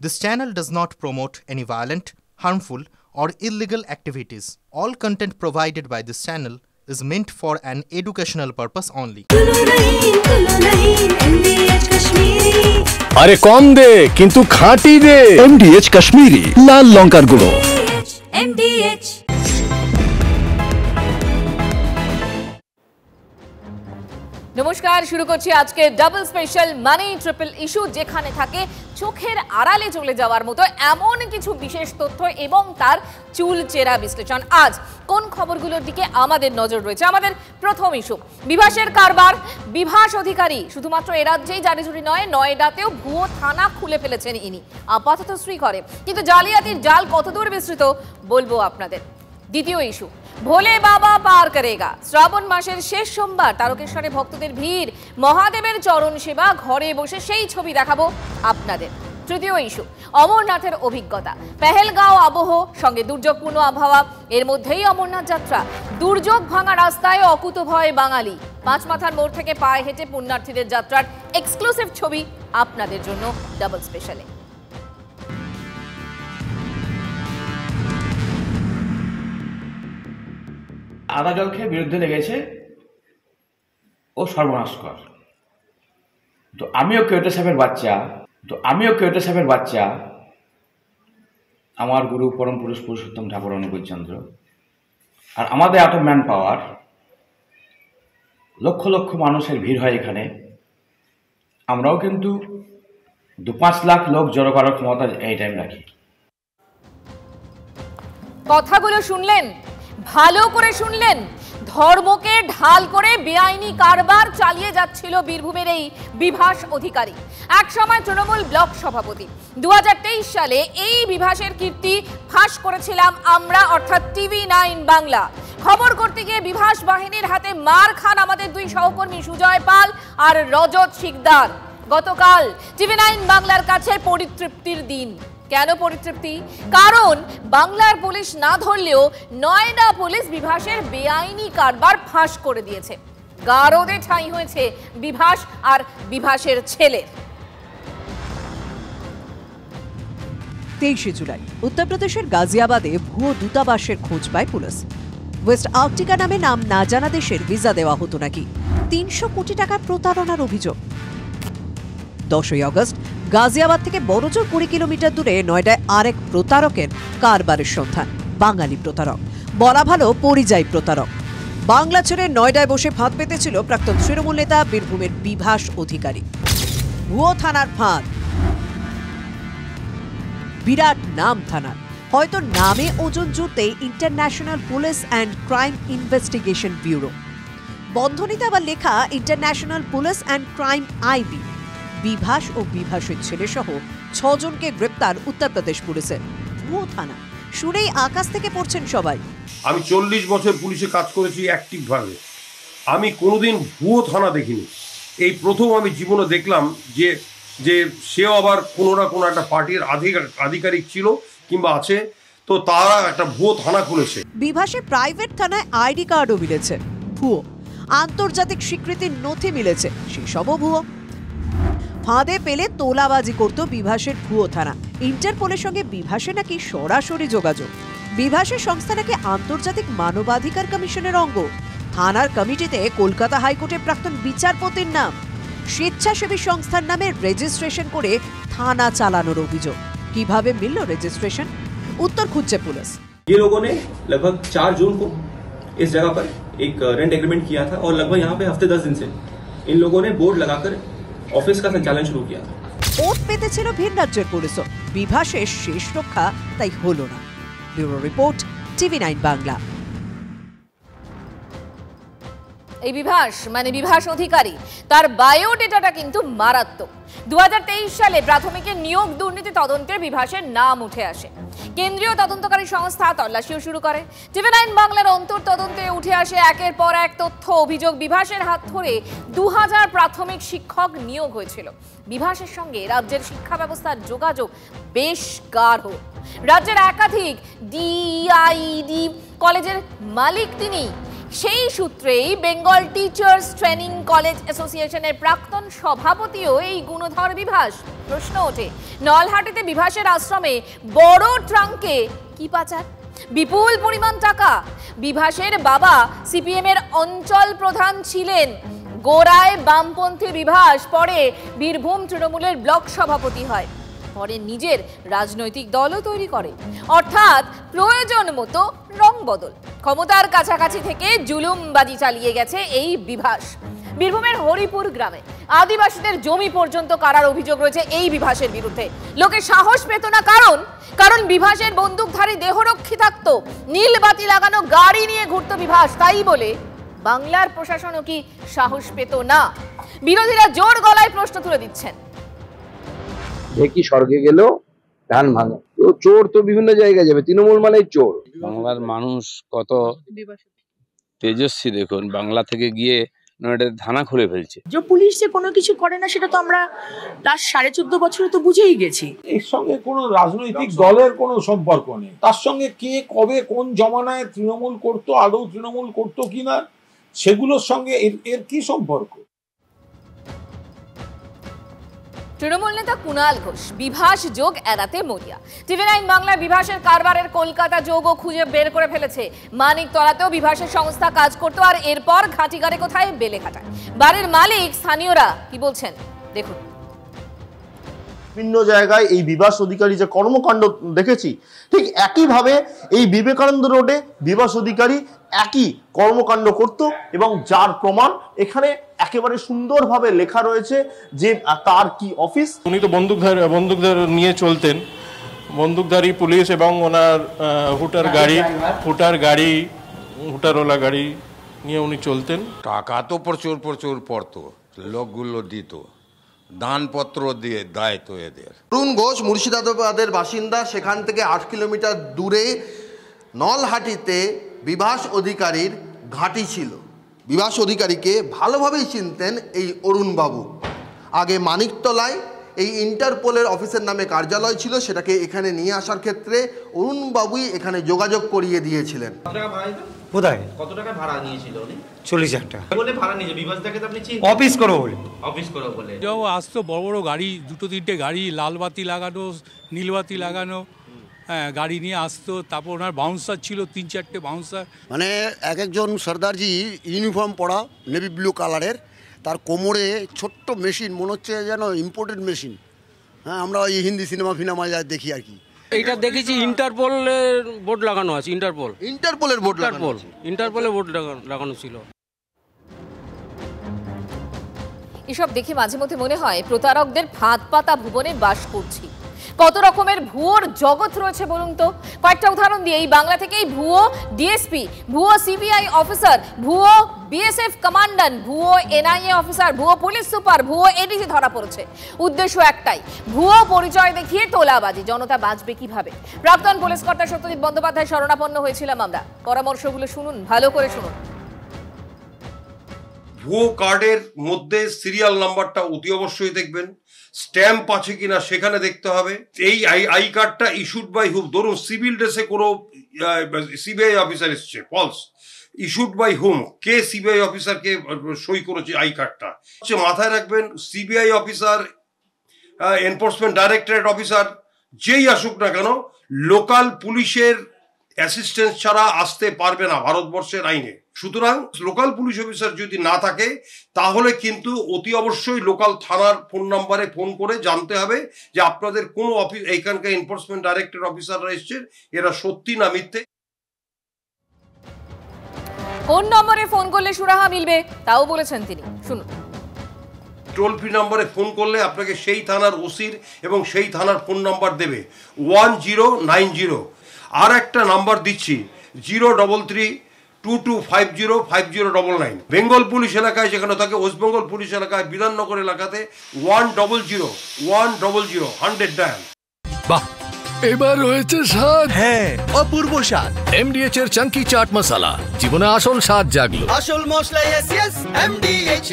This channel does not promote any violent, harmful, or illegal activities. All content provided by this channel is meant for an educational purpose only. আরে কম দে কিন্তু খাঁটি দে। MDH Kashmiri লাল লঙ্কার গুঁড়ো। MDH নমস্কার, শুরু করছি আজকে ডাবল স্পেশাল মানি triple issue, যেখানে থাকে চোখের আড়ালে চলে যাওয়ার মতো এমন কিছু বিশেষ তথ্য এবং তার চুলচেরা বিশ্লেষণ। আজ কোন খবরগুলোর দিকে আমাদের নজর রয়েছে? আমাদের প্রথম ইস্যু, বিভাসের কারবার। বিভাস অধিকারী শুধুমাত্র এ রাজ্যেই জারিজুরি নয়, নয়ডাতেও ভুয়ো থানা খুলে ফেলেছেন ইনি, আপাতত শ্রীঘরে। কিন্তু জালিয়াতির জাল কতদূর বিস্তৃত বলবো আপনাদের। দ্বিতীয় ইস্যু, ভোলে বাবা পার করেগা। শ্রাবণ মাসের শেষ সোমবার তারকেশ্বরে ভক্তদের ভিড়, মহাদেবের চরণ সেবা, ঘরে বসে সেই ছবি দেখাবো আপনাদের। তৃতীয় ইস্যু, অমরনাথের অভিজ্ঞতা। পেহেলগাঁও আবহ, সঙ্গে দুর্যোগপূর্ণ আবহাওয়া, এর মধ্যেই অমরনাথ যাত্রা। দুর্যোগ ভাঙা রাস্তায় অকুতভয় বাঙালি, পাঁচ মাথার মোড় থেকে পায়ে হেঁটে পুণ্যার্থীদের যাত্রার এক্সক্লুসিভ ছবি আপনাদের জন্য ডাবল স্পেশালে। আদা জল খেয়ে বিরুদ্ধে লেগেছে ও সর্বনাশকর। তো আমিও কেউটে সাহেবের বাচ্চা, আমার গুরু পরম পুরুষ পুরুষোত্তম ঠাকুর অনুকূলচন্দ্র, আর আমাদের এত ম্যান পাওয়ার, লক্ষ লক্ষ মানুষের ভিড় হয় এখানে। আমরাও কিন্তু 2-5 লাখ লোক জড়ো করার ক্ষমতা এই টাইম রাখি। কথাগুলো শুনলেন, ভালো করে শুনলেন। ধর্মকে ঢাল করে বেআইনি কারবার চালিয়ে যাচ্ছিল বীরভূমের এই বিভাস অধিকারী, একসময় তৃণমূল ব্লক সভাপতি। 2023 সালে এই বিভাসের কীর্তি ফাঁস করেছিলাম আমরা, অর্থাৎ TV9 বাংলা। খবর করতে গিয়ে বিভাস বাহিনীর হাতে মার খান আমাদের দুই সহকর্মী সুজয় পাল আর রজত শিকদার। গতকাল TV9 বাংলার কাছে পরিতৃপ্তির দিন। কেন পরিতৃপ্তি? কারণ বাংলার পুলিশ না ধরলেও নয়ডা পুলিশ বিভাসের বেআইনি কারবার ফাঁস করে দিয়েছে। গারদে ঠাঁই হয়েছে বিভাস আর বিভাসের ছেলে। 23 জুলাই উত্তরপ্রদেশের গাজিয়াবাদে ভুয়ো দূতাবাসের খোঁজ পায় পুলিশ। ওয়েস্ট আর্কটিকা নামে নাম না জানা দেশের ভিসা দেওয়া হতো নাকি। 300 কোটি টাকার প্রতারণার অভিযোগ। 10ই আগস্ট গাজিয়াবাদ থেকে বড়জোর 20 কিলোমিটার দূরে নয়ডায় আরেক প্রতারকের কারবারের সন্ধান। বাঙালি প্রতারক, বলা ভালো পরিযায়ী প্রতারক। বাংলা ছেড়ে নয়ডায় বসে ফাঁদ পেতেছিল প্রাক্তন তৃণমূল নেতা বীরভূমের বিভাস অধিকারী। ভুয়ো থানার ফাঁদ, বিরাট নাম থানার। হয়তো নামে ওজন জুড়তে international police and crime investigation bureau. বন্ধনীতে আবার লেখা international police and crime IB. Bibhas ও বিভাসের ছেলে সহ 6 জনকে গ্রেপ্তার উত্তরপ্রদেশ পুলিশের। ভুয়ো থানা শুনেই আকাশ থেকে পড়ছেন সবাই। আমি 40 বছর পুলিশে কাজ করেছি অ্যাক্টিভভাবে, আমি কোনোদিন ভুয়ো থানা দেখিনি। এই প্রথম আমি জীবনে দেখলাম যে যে সেও আবার কোনো না কোনো একটা পার্টির আধিকারিক ছিল কিংবা আছে, তো তারা একটা ভুয়ো থানা খুলেছে। বিভাসে প্রাইভেট থানায় আইডি কার্ডও মিলেছে ভুয়ো, আন্তর্জাতিক স্বীকৃতির নথি মিলেছে, সেসবও ভুয়ো। ফাঁদে পেলে তোলাবাজি করত বিভাসের ভুয়ো থানা। ইন্টারপোলের সঙ্গে বিভাসে নাকি সরাসরি যোগাযোগ। বিভাসের সংস্থা নাকি আন্তর্জাতিক মানবাধিকার কমিশনের অঙ্গ। থানার কমিটিতে কলকাতা হাইকোর্টের প্রাক্তন বিচারপতির নাম। স্বেচ্ছাসেবী সংস্থার নামে রেজিস্ট্রেশন করে থানা চালানোর অভিযোগ। কিভাবে মিলল রেজিস্ট্রেশন? উত্তর খুঁজছে পুলিশ। ये लोगों ने लगभग 4 जून को इस जगह पर एक रेंट एग्रीमेंट किया था और लगभग यहाँ पे हफ्ते 10 दिन से इन लोगों ने बोर्ड लगाकर অফিস का संचालन शुरू किया। ওত পেতেছিল ভিন রাজ্যের পুলিশও। বিভাসের শেষ রক্ষা তাই হলো না। Bureau report, TV9 Bangla. এই বিভাস মানে বিভাস অধিকারী, তার বায়োডেটাটা কিন্তু মারাত্মক। 2023 সালে প্রাথমিকের নিয়োগ দুর্নীতি তদন্তে বিভাসের নাম উঠে আসে। কেন্দ্রীয় তদন্তকারী সংস্থা তল্লাশিও শুরু করে। TV9 বাংলার অন্তর তদন্তে উঠে আসে একের পর এক তথ্য, অভিযোগ। বিভাসের হাত ধরে 2000 প্রাথমিক শিক্ষক নিয়োগ হয়েছিল। বিভাসের সঙ্গে রাজ্যের শিক্ষা ব্যবস্থার যোগাযোগ বেশ গাঢ়। রাজ্যের একাধিক DIED কলেজের মালিক তিনি। সেই সূত্রেই বেঙ্গল টিচার্স ট্রেনিং কলেজ অ্যাসোসিয়েশনের প্রাক্তন সভাপতিও এই গুণধর বিভাস। প্রশ্ন ওঠে, নলহাটিতে বিভাসের আশ্রমে বড় ট্রাঙ্কে কি পাচার? বিপুল পরিমাণ টাকা। বিভাসের বাবা সিপিএম এর অঞ্চল প্রধান ছিলেন। গোড়ায় বামপন্থী বিভাস, পরে বীরভূম তৃণমূলের ব্লক সভাপতি হয়, পরে নিজের রাজনৈতিক দলও তৈরি করে। অর্থাৎ প্রয়োজন মতো রং বদল। ক্ষমতার কাছাকাছি থেকে জুলুমবাজি চালিয়ে গেছে এই বিভাস। বীরভূমের হরিপুর গ্রামে আদিবাসীদের জমি পর্যন্ত কারার অভিযোগ রয়েছে এই বিভাসের বিরুদ্ধে। লোকে সাহস পেত না, কারণ বিভাসের বন্দুকধারী দেহরক্ষী থাকতো, নীল বাতি লাগানো গাড়ি নিয়ে ঘুরতো বিভাস। তাই বলে বাংলার প্রশাসনও কি সাহস পেত না? বিরোধীরা জোর গলায় প্রশ্ন তুলে দিচ্ছেন। কি স্বর্গে গেল ধান ভাঙা, তো চোর তো বিভিন্ন জায়গায় যাবে, তৃণমূল মানেই চোর। বাংলার মানুষ কত তেজস্বী দেখুন, বাংলা থেকে গিয়ে থানা খুলে ফেলছে। যে পুলিশ যে কোনো কিছু করে না সেটা তো আমরা লাস্ট 14.5 বছরে তো বুঝেই গেছি। এর সঙ্গে কোনো রাজনৈতিক দলের কোনো সম্পর্ক নেই। তার সঙ্গে কে কবে কোন জমানায় তৃণমূল করতো, আদৌ তৃণমূল করতো কিনা, সেগুলোর সঙ্গে এর কি সম্পর্ক? তৃণমূল নেতা কুণাল ঘোষ বিভাস যোগ এড়াতে মরিয়া। TV9 বাংলার বিভাসের কারবারের কলকাতা যোগও খুঁজে বের করে ফেলেছে। মানিকতলাতেও বিভাসের সংস্থা কাজ করতো, আর এরপর ঘাটিগারে কোথায় বেলেঘাটায়। বাড়ির মালিক স্থানীয়রা কি বলছেন দেখুন। বিভিন্ন জায়গায় এই বিভাস অধিকারী যে কর্মকাণ্ড দেখেছি, ঠিক একইভাবে এই বিবেকানন্দ রোডে বিভাস অধিকারী একই কর্মকাণ্ড করত, এবং যার প্রমাণ এখানে একেবারে সুন্দরভাবে লেখা রয়েছে যে তার কি অফিস। উনি তো বন্দুকধার নিয়ে চলতেন, বন্দুকধারী পুলিশ এবং ওনার হুটারওয়ালা গাড়ি নিয়ে উনি চলতেন। টাকা তো প্রচুর পড়তো, লোকগুলো দিত, দানপত্র দিয়ে দেয় তো এদের। অরুণ ঘোষ মুর্শিদাবাদের বাসিন্দা, সেখান থেকে 8 কিলোমিটার দূরে নলহাটিতে বিভাস অধিকারীর ঘাঁটি ছিল। বিভাস অধিকারীকে ভালোভাবেই চিনতেন এই অরুণবাবু। আগে মানিকতলায় এই ইন্টারপোলের অফিসের নামে কার্যালয় ছিল, সেটাকে এখানে নিয়ে আসার ক্ষেত্রে অরুণবাবুই এখানে যোগাযোগ করিয়ে দিয়েছিলেন। কোথায় কত টাকা ভাড়া নিয়েছিল উনি? 40,000 টাকা বলে ভাড়া নিয়েছে। বিভাস দাকে তো আপনি চিনেন? অফিস করো বলে যাও আসতো, বড় বড় গাড়ি, 2-3টে গাড়ি, লাল বাতি লাগানো, নীল বাতি লাগানো, হ্যাঁ, গাড়ি নিয়ে আসতো। তারপর ওনার বাউন্সার ছিল 3-4টে বাউন্সার। মানে একজন সর্দারজি ইউনিফর্ম পরা নেভি ব্লু কালারের, তার কোমরে ছোট্ট মেশিন, মনে হচ্ছে যেন ইম্পোর্টেড মেশিন। হ্যাঁ, আমরা ওই হিন্দি সিনেমায় যা দেখি আর কি। এইটা দেখেছি ইন্টারপোলের বোর্ড লাগানো আছে। ইন্টারপোলের বোর্ড লাগানো ছিল। এসব দেখে মাঝে মধ্যে মনে হয় প্রতারকদের ফাঁদ পাতা ভুবনে বাস করছি। কত রকমের ভুয়োর জগৎ রয়েছে বলুন তো। কয়েকটা উদাহরণ দিয়ে, এই বাংলা থেকেই ভুয়ো ডিএসপি, ভুয়ো সিবিআই অফিসার, ভুয়ো বিএসএফ কমান্ডান্ট, ভুয়ো এনআইএ অফিসার, ভুয়ো পুলিশ সুপার, ভুয়ো এডিসি ধরা পড়েছে। উদ্দেশ্য একটাই, ভুয়ো পরিচয় দেখিয়ে তোলাবাজি। জনতা বাঁচবে কিভাবে? প্রাক্তন পুলিশ কর্তা সত্যজিৎ বন্দ্যোপাধ্যায় শরণাপন্ন হয়েছিলাম আমরা। পরামর্শগুলো শুনুন, ভালো করে শুনুন। ভুয়ো কার্ডের মধ্যে সিরিয়াল নাম্বারটা অতি অবশ্যই দেখবেন, স্ট্যাম্প আছে কিনা সেখানে দেখতে হবে। এই আই কার্ডটা ইস্যুড বাই হুম, ধরুন সিভিল ড্রেসে কোনো সিবিআই অফিসার এসছে, ফলস, ইস্যুড বাই হুম, কে সিবিআই অফিসারকে সই করেছে আই কার্ডটা। মাথায় রাখবেন, CBI officer, enforcement directorate officer, যেই আসুক না কেন, লোকাল পুলিশের অ্যাসিস্ট্যান্স ছাড়া আসতে পারবে না ভারতবর্ষের আইনে। সুতরাং লোকাল পুলিশ অফিসার যদি না থাকে, তাহলে কিন্তু অতি অবশ্যই লোকাল থানার ফোন নাম্বারে ফোন করে জানতে হবে যে আপনাদের কোন অফিস, এইখানকার এনফোর্সমেন্ট ডাইরেক্টর অফিসাররা এসছেন, এরা সত্যি না মিথ্যে। কোন নম্বরে ফোন করলে সুরাহা মিলবে তাও বলেছেন তিনি, শুনুন। টোল ফ্রি নাম্বারে ফোন করলে আপনাকে সেই থানার ওসির এবং সেই থানার ফোন নাম্বার দেবে 1090। আর একটা নাম্বার দিচ্ছি 03322505099। বেঙ্গল পুলিশ এলাকায় যেখানে থাকে, ওয়েস্ট বেঙ্গল পুলিশ এলাকায়, বিধাননগর এলাকাতে 100 ডায়াল। বাহ, এবার রয়েছে স্বাদ। হ্যাঁ, অপূর্ব স্বাদ। এমডিএচ এর চাঙ্কি চাট মশলা, জীবনে আসল স্বাদ জাগলো। আসল মশলা, এমডিএচ।